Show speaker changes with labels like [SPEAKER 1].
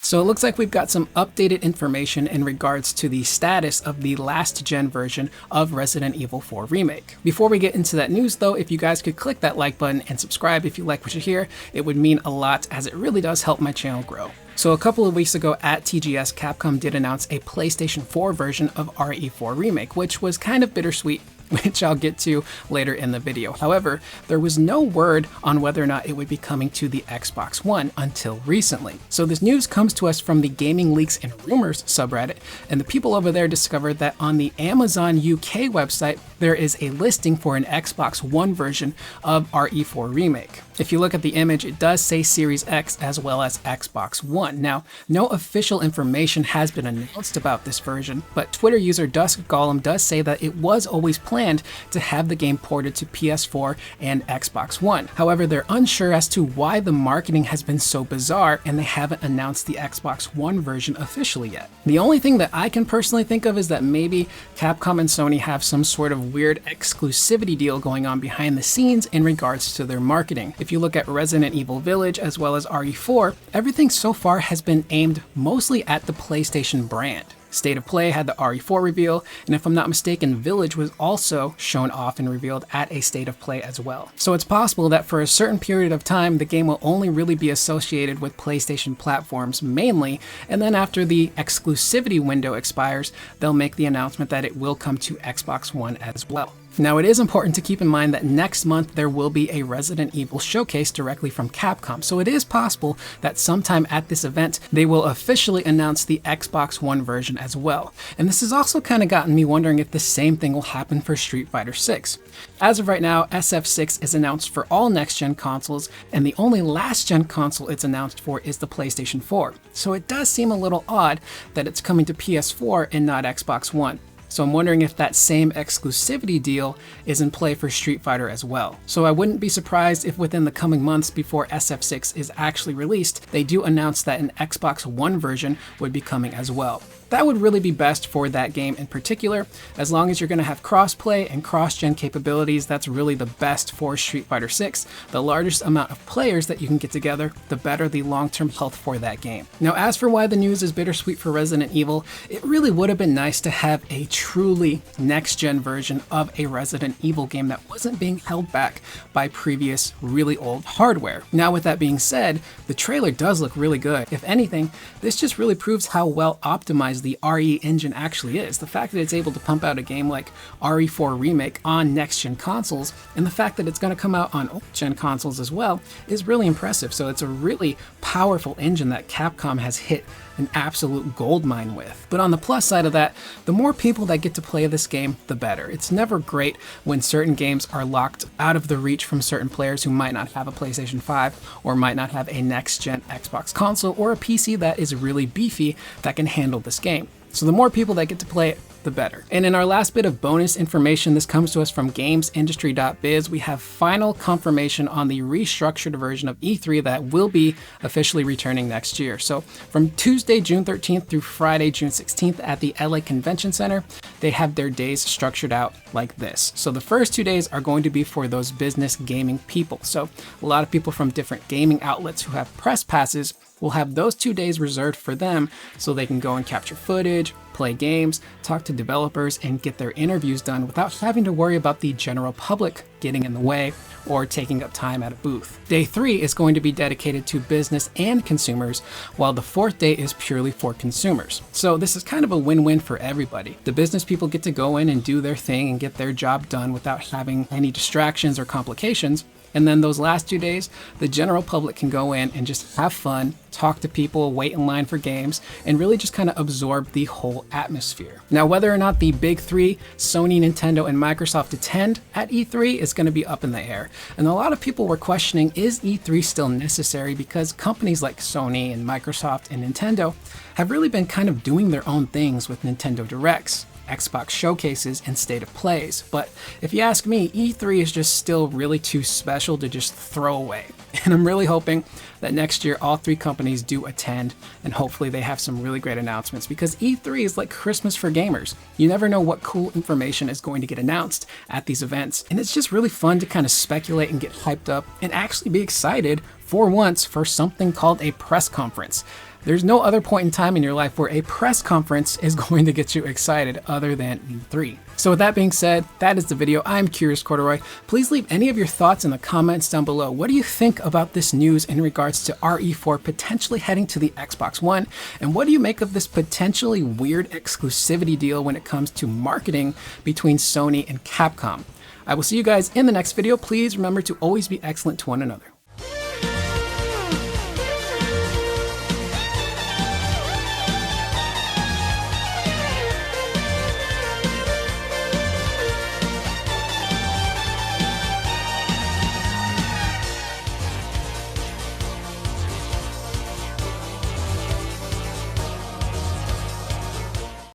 [SPEAKER 1] So it looks like we've got some updated information in regards to the status of the last gen version of Resident Evil 4 Remake. Before we get into that news though, if you guys could click that like button and subscribe if you like what you hear, it would mean a lot as it really does help my channel grow. So a couple of weeks ago at TGS, Capcom did announce a PlayStation 4 version of RE4 Remake, which was kind of bittersweet, which I'll get to later in the video. However, there was no word on whether or not it would be coming to the Xbox One until recently. So this news comes to us from the Gaming Leaks and Rumors subreddit, and the people over there discovered that on the Amazon UK website, there is a listing for an Xbox One version of RE4 Remake. If you look at the image, it does say Series X as well as Xbox One. Now, no official information has been announced about this version, but Twitter user Dusk Golem does say that it was always planned to have the game ported to PS4 and Xbox One. However, they're unsure as to why the marketing has been so bizarre and they haven't announced the Xbox One version officially yet. The only thing that I can personally think of is that maybe Capcom and Sony have some sort of weird exclusivity deal going on behind the scenes in regards to their marketing. If you look at Resident Evil Village as well as RE4, everything so far has been aimed mostly at the PlayStation brand. State of Play had the RE4 reveal, and if I'm not mistaken, Village was also shown off and revealed at a State of Play as well. So it's possible that for a certain period of time, the game will only really be associated with PlayStation platforms mainly, and then after the exclusivity window expires, they'll make the announcement that it will come to Xbox One as well. Now, it is important to keep in mind that next month there will be a Resident Evil showcase directly from Capcom, so it is possible that sometime at this event they will officially announce the Xbox One version as well. And this has also kind of gotten me wondering if the same thing will happen for Street Fighter 6. As of right now, SF6 is announced for all next-gen consoles, and the only last-gen console it's announced for is the PlayStation 4. So it does seem a little odd that it's coming to PS4 and not Xbox One. So I'm wondering if that same exclusivity deal is in play for Street Fighter as well. So I wouldn't be surprised if within the coming months before SF6 is actually released, they do announce that an Xbox One version would be coming as well. That would really be best for that game in particular. As long as you're going to have crossplay and cross-gen capabilities, that's really the best for Street Fighter 6. The largest amount of players that you can get together, the better the long-term health for that game. Now, as for why the news is bittersweet for Resident Evil, it really would have been nice to have a truly next-gen version of a Resident Evil game that wasn't being held back by previous really old hardware. Now, with that being said, the trailer does look really good. If anything, this just really proves how well optimized the RE engine actually is. The fact that it's able to pump out a game like RE4 Remake on next-gen consoles, and the fact that it's going to come out on old-gen consoles as well, is really impressive. So it's a really powerful engine that Capcom has hit an absolute goldmine with. But on the plus side of that, the more people that get to play this game, the better. It's never great when certain games are locked out of the reach from certain players who might not have a PlayStation 5 or might not have a next-gen Xbox console or a PC that is really beefy that can handle this game. So the more people that get to play it, the better. And in our last bit of bonus information, this comes to us from gamesindustry.biz. We have final confirmation on the restructured version of E3 that will be officially returning next year. So from Tuesday, June 13th through Friday, June 16th at the LA Convention Center, they have their days structured out like this. So the first 2 days are going to be for those business gaming people. So a lot of people from different gaming outlets who have press passes will have those 2 days reserved for them so they can go and capture footage, play games, talk to developers, and get their interviews done without having to worry about the general public getting in the way or taking up time at a booth. Day 3 is going to be dedicated to business and consumers, while the 4th day is purely for consumers. So this is kind of a win-win for everybody. The business people get to go in and do their thing and get their job done without having any distractions or complications. And then those last 2 days, the general public can go in and just have fun, talk to people, wait in line for games, and really just kind of absorb the whole atmosphere. Now, whether or not the big three, Sony, Nintendo, and Microsoft attend at E3 is going to be up in the air. And a lot of people were questioning, is E3 still necessary? Because companies like Sony and Microsoft and Nintendo have really been kind of doing their own things with Nintendo Directs, Xbox showcases, and state of plays. But if you ask me, E3 is just still really too special to just throw away. And I'm really hoping that next year all three companies do attend, and hopefully they have some really great announcements, because E3 is like Christmas for gamers. You never know what cool information is going to get announced at these events, and it's just really fun to kind of speculate and get hyped up and actually be excited for once for something called a press conference. There's no other point in time in your life where a press conference is going to get you excited other than E3. So with that being said, that is the video. I'm Curious Corduroy. Please leave any of your thoughts in the comments down below. What do you think about this news in regards to RE4 potentially heading to the Xbox One? And what do you make of this potentially weird exclusivity deal when it comes to marketing between Sony and Capcom? I will see you guys in the next video. Please remember to always be excellent to one another.